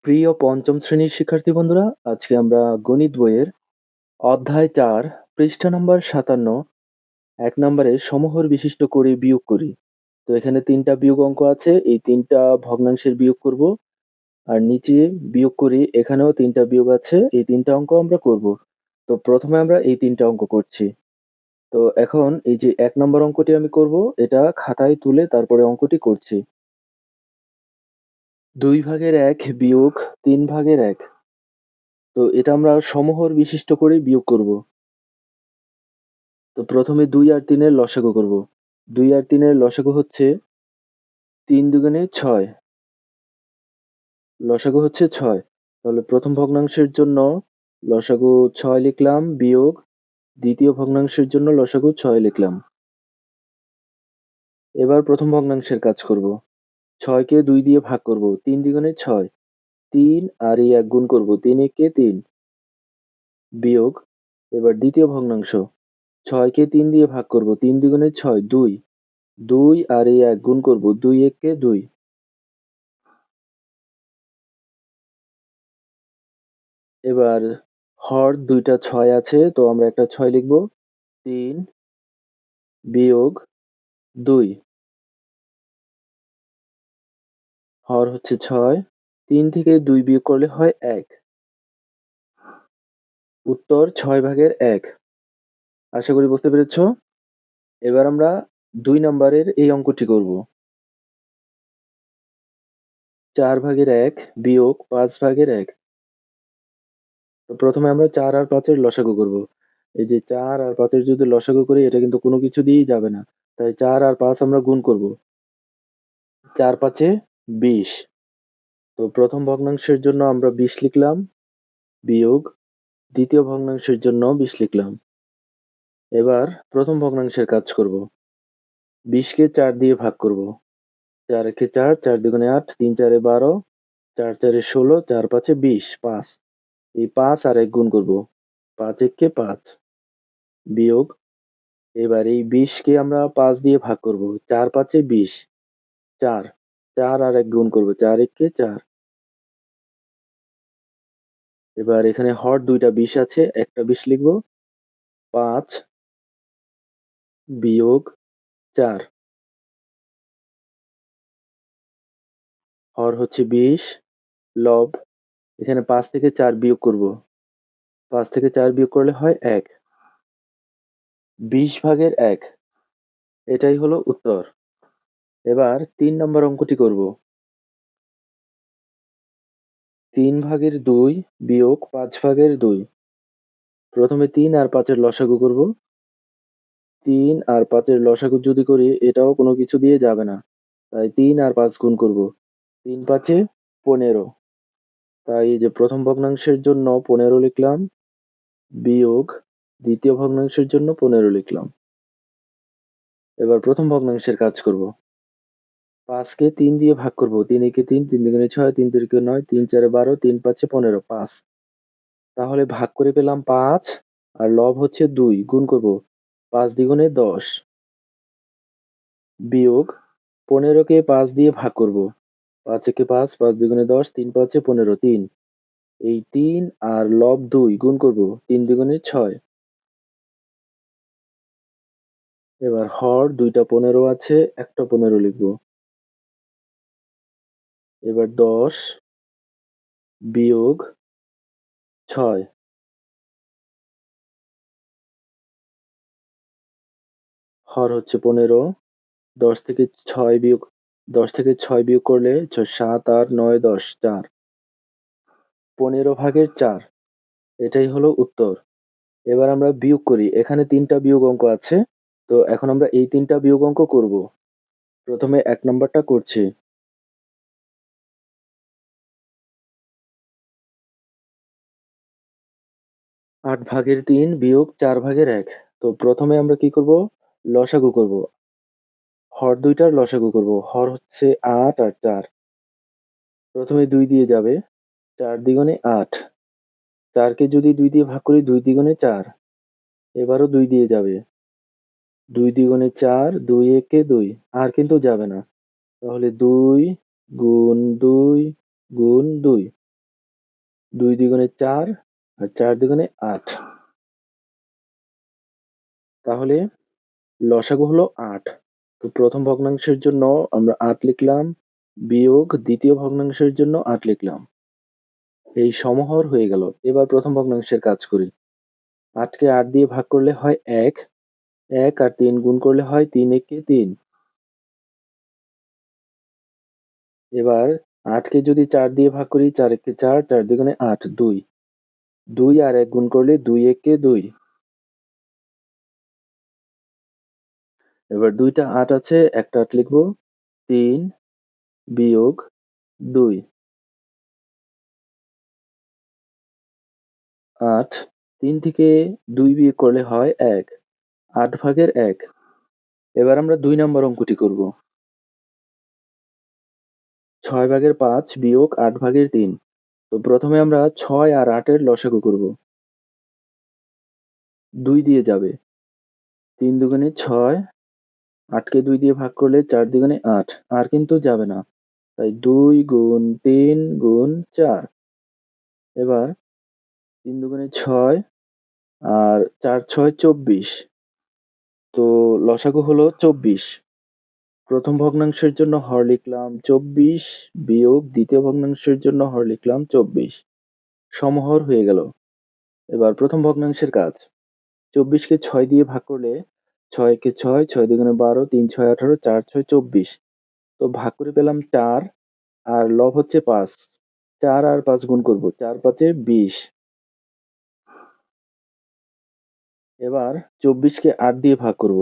প্রিয় পঞ্চম শ্রেণীর শিক্ষার্থী বন্ধুরা, আজকে আমরা গণিত বইয়ের অধ্যায় ৪ পৃষ্ঠা নম্বর ৫৭ ১ নম্বরে সমহর বিশিষ্ট করে বিয়োগ করি। তো এখানে ৩টা বিয়োগ অঙ্ক আছে, এই ৩টা ভগ্নাংশের বিয়োগ করব। আর নিচে বিয়োগ করি, এখানেও ৩টা বিয়োগ আছে, এই ৩টা অঙ্ক আমরা করব। তো প্রথমে আমরা এই ৩টা অঙ্ক করছি। তো এখন এই যে ১ নম্বর অঙ্কটি আমি করব, এটা খাতায় তুলে তারপরে অঙ্কটি করছি। ২/১ বিয়োগ ৩/১। তো এটা আমরা সমহর বিশিষ্ট করে বিয়োগ করব। তো প্রথমে ২ আর ৩ এর লসাগু করব। ২ আর ৩ এর লসাগু হচ্ছে ৩ দুগুণে ৬। লসাগু হচ্ছে ৬। তাহলে প্রথম ভগ্নাংশের জন্য লসাগু ৬ লিখলাম, বিয়োগ দ্বিতীয় ভগ্নাংশের জন্য লসাগু ৬ লিখলাম। এবার প্রথম ভগ্নাংশের কাজ করব। ৬ কে ২ দিয়ে ভাগ করব। ৩ দ্বিগুণে ৬। ৩ আর এই ১ গুণ করব। ৩ একে ৩, বিয়োগ এবার দ্বিতীয় ভগ্নাংশ। ৬ কে ৩ দিয়ে ভাগ করব। ৩ দ্বিগুণে ৬, ২। ২ আর এই ১ গুণ করব। ২ একে ২। এবার হর ২ টা ৬ আছে, তো আমরা একটা ৬ লিখব। ৩ বিয়োগ ২, হর হচ্ছে ৬। ৩ থেকে ২ বিয়োগ করলে হয় ১। উত্তর ৬/১। আশা করি বুঝতে পেরেছ। এবার আমরা ২ নাম্বারের এই অঙ্কটি করব। ৪/১ বিয়োগ ৫/১। তো প্রথমে আমরা ৪ আর ৫ এর লসাগু করব। এই যে ৪ আর ৫ এর যদি লসাগু করি, এটা কিন্তু কোনো কিছু দিয়েই যাবে না। তাই ৪ আর ৫ আমরা গুণ করব। ৪/৫ ২০। তো প্রথম ভগ্নাংশের জন্য আমরা ২০ লিখলাম, বিয়োগ দ্বিতীয় ভগ্নাংশের জন্য ২০ লিখলাম। এবার প্রথম ভগ্নাংশের কাজ করব। ২০ কে ৪ দিয়ে ভাগ করব। ৪ একে ৪, ৪ দুগুণে ৮, ৩ চারে ১২, ৪ চারে ১৬, ৪ ৫ ২০, ৫। এই ৫ আর ১ গুণ করব। ৫ একে ৫, বিয়োগ এবার এই ২০ কে আমরা ৫ দিয়ে ভাগ করব। ৪ ৫ ২০, ৪। ৪ আর ১ গুণ করব। ৪ একে ৪। এবার এখানে হর ২ টা ২০ আছে, একটা ২০ লিখব। ৫ বিয়োগ ৪, হর হচ্ছে ২০, লব এখানে ৫ থেকে ৪ বিয়োগ করব। ৫ থেকে ৪ বিয়োগ করলে হয় ১। ২০/১, এটাই হলো উত্তর। এবার ৩ নম্বর অঙ্কটি করব। ৩/২ বিয়োগ ৫/২। প্রথমে ৩ আর ৫ এর লসাগু করব। ৩ আর ৫ এর লসাগু যদি করি, এটাও কোনো কিছু দিয়ে যাবে না। তাই ৩ আর ৫ গুণ করব। ৩ ৫ ১৫। তাই এই যে প্রথম ভগ্নাংশের জন্য ১৫ লিখলাম, বিয়োগ দ্বিতীয় ভগ্নাংশের জন্য ১৫ লিখলাম। এবার প্রথম ভগ্নাংশের কাজ করব। ৫ কে ৩ দিয়ে ভাগ করব। ৩ একে ৩, ৩ দুগুণে ৬, ৩ তিরিকে ৯, ৩ চারে ১২, ৩ ৫ ১৫, ৫। তাহলে ভাগ করে পেলাম ৫ আর লব হচ্ছে ২, গুণ করব। ৫ দ্বিগুণে ১০, বিয়োগ ১৫ কে ৫ দিয়ে ভাগ করব। ৫ একে ৫, ৫ দুগুণে ১০, ৩ ৫ ১৫, ৩। এই ৩ আর লব ২ গুণ করব। ৩ দুগুণে ৬। এবার হর ২ টা ১৫ আছে, একটা ১৫ লিখব। এবার ১০ বিয়োগ ৬, হর হচ্ছে ১৫। ১০ থেকে ৬ বিয়োগ ১০ থেকে ৬ বিয়োগ করলে ৭, ৮, ৯, ১০, ৪। ১৫/৪, এটাই হলো উত্তর। এবার আমরা বিয়োগ করি। এখানে ৩ টা বিয়োগ অঙ্ক আছে। তো এখন আমরা এই ৩ টা বিয়োগ অঙ্ক করব। প্রথমে ১ নাম্বারটা করছি। ৮/৩ বিয়োগ ৪/১। তো প্রথমে আমরা কি করব? লসাগু করব। হর ২ টার লসাগু করব। হর হচ্ছে ৮ আর ৪। প্রথমে ২ দিয়ে যাবে। ৪ দ্বিগুণে ৮। ৪ কে যদি ২ দিয়ে ভাগ করি, ২ দ্বিগুণে ৪। এবারও ২ দিয়ে যাবে। ২ দ্বিগুণে ৪, ২ একে ২। আর কিন্তু যাবে না। তাহলে ২ গুণ ২ গুণ ২। 2 দ্বিগুণে 4 আর 4 দ্বিগুণে 8। তাহলে লসাগু হলো 8। তো প্রথম ভগ্নাংশের জন্য আমরা 8 লিখলাম, বিয়োগ দ্বিতীয় ভগ্নাংশের জন্য 8 লিখলাম। এই সমহর হয়ে গেল। এবার প্রথম ভগ্নাংশের কাজ করি। 8 কে 8 দিয়ে ভাগ করলে হয় 1, 1 আর 3 গুণ করলে হয় 3 একে 3। এবার 8 কে যদি 4 দিয়ে ভাগ করি, 4 একে 4, 4 দ্বিগুণে 8, 2, 2 আর 1 গুণ করলে 2 একে 2। এবার 2টা 8 আছে, একটা 8 লিখবো, 3 বিয়োগ 2, 8, 3 থেকে 2 বিয়োগ করলে হয় 1, 8 ভাগের 1। এবার আমরা 2 নম্বর অঙ্কটি করব। 6 ভাগের 5 বিয়োগ 8 ভাগের 3। তো প্রথমে আমরা 6 আর 8 এর লসাগু করব। 2 দিয়ে যাবে। 3 দুগুণে 6, 8 কে 2 দিয়ে ভাগ করলে 4 দ্বিগুণে 8, আর কিন্তু যাবে না। তাই 2 গুণ 3 গুণ 4। এবার 3 দুগুণে 6 আর 4 6 24। তো লসাগু হলো 24। প্রথম ভগ্নাংশের জন্য হর লিখলাম 24 বিয়োগ দ্বিতীয় ভগ্নাংশের জন্য হর লিখলাম 24। সমহর হয়ে গেল। এবার প্রথম ভগ্নাংশের কাজ। 24 কে 6 দিয়ে ভাগ করলে 6 একে 6, 6 দুগুণে 12, 3 6 18, 4 6 24। তো ভাগ করে পেলাম 4 আর লব হচ্ছে 5। 4 আর 5 গুণ করব। 4 5 এ 20। এবার 24 কে 8 দিয়ে ভাগ করব।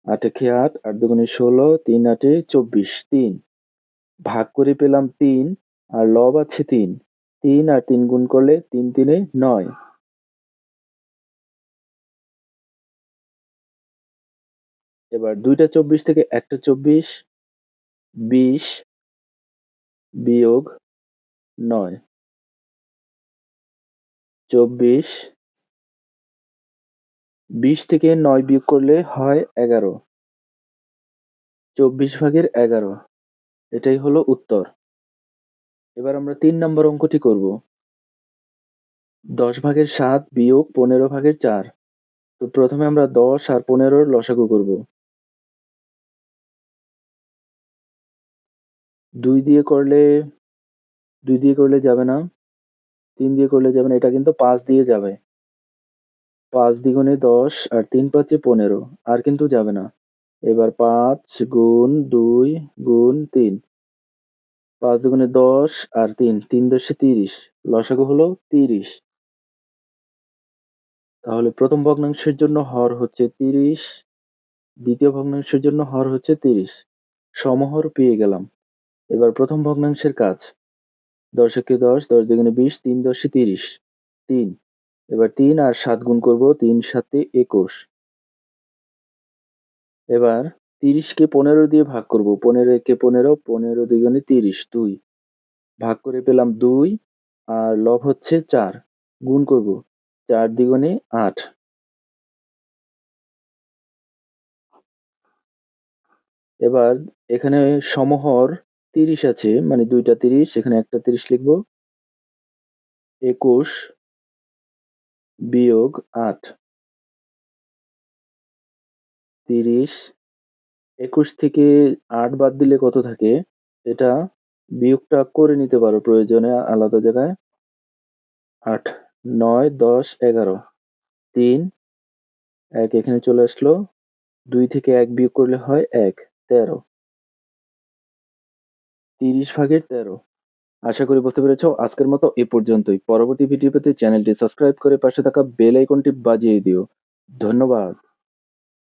8 একে 8, 8 দুগুণে 16, 3 8 এ 24, 3। ভাগ করে পেলাম 3 আর লব আছে 3। 3 আর 3 গুণ করলে 3 3 এ 9। এবার 2টা 24 থেকে একটা 24, 20 বিয়োগ 9। 24, 20 থেকে 9 বিয়োগ করলে হয় 11। 24 ভাগের 11। এটাই হলো উত্তর। এবার আমরা 3 নম্বর অঙ্কটি করব। 10 ভাগের 7 বিয়োগ 15 ভাগের 4। তো প্রথমে আমরা 10 আর 15 র লসাগু করব। 2 দিয়ে করলে 2 দিয়ে করলে যাবে না। 3 দিয়ে করলে যাবে না। এটা কিন্তু 5 দিয়ে যাবে। 5 দ্বিগুণে 10 আর 3 5 এ 15, আর কিন্তু যাবে না। এবার 5 গুণ 2 গুণ 3। 5 দুগুণে 10 আর 3, 3 10 এ 30। লসাগু হলো 30। তাহলে প্রথম ভগ্নাংশের জন্য হর হচ্ছে 30, দ্বিতীয় ভগ্নাংশের জন্য হর হচ্ছে 30। সমহর পেয়ে গেলাম। এবার প্রথম ভগ্নাংশের কাজ। 10 একে 10, 10 দুগুণে 20, 3 10 এ 30, 3। এবার 3 আর 7 গুণ করব, 3 7 এ 21। এবার 30 কে 15 দিয়ে ভাগ করব। 15 একে 15, 15 দুগুণে 30, 2। ভাগ করে পেলাম 2 আর লব হচ্ছে 4। গুণ করব। 4 দ্বিগুণে 8। এবার এখানে সমহর 30 আছে, মানে 2টা 30, এখানে একটা 30 লিখব। 21 বিয়োগ 8। 30, 21 থেকে 8 বাদ দিলে কত থাকে? এটা বিয়োগটা করে নিতে পারো প্রয়োজনে আলাদা জায়গায়। 8, 9, 10, 11, 3, 1 এখানে চলে আসলো। 2 থেকে 1 বিয়োগ করলে হয় 1, 13। 30 ভাগের 13। আশা করি বুঝতে পেরেছো। আজকের মতো এ পর্যন্তই। পরবর্তী ভিডিও পেতে চ্যানেলটি সাবস্ক্রাইব করে পাশে থাকা বেল আইকনটি বাজিয়ে দিও। ধন্যবাদ।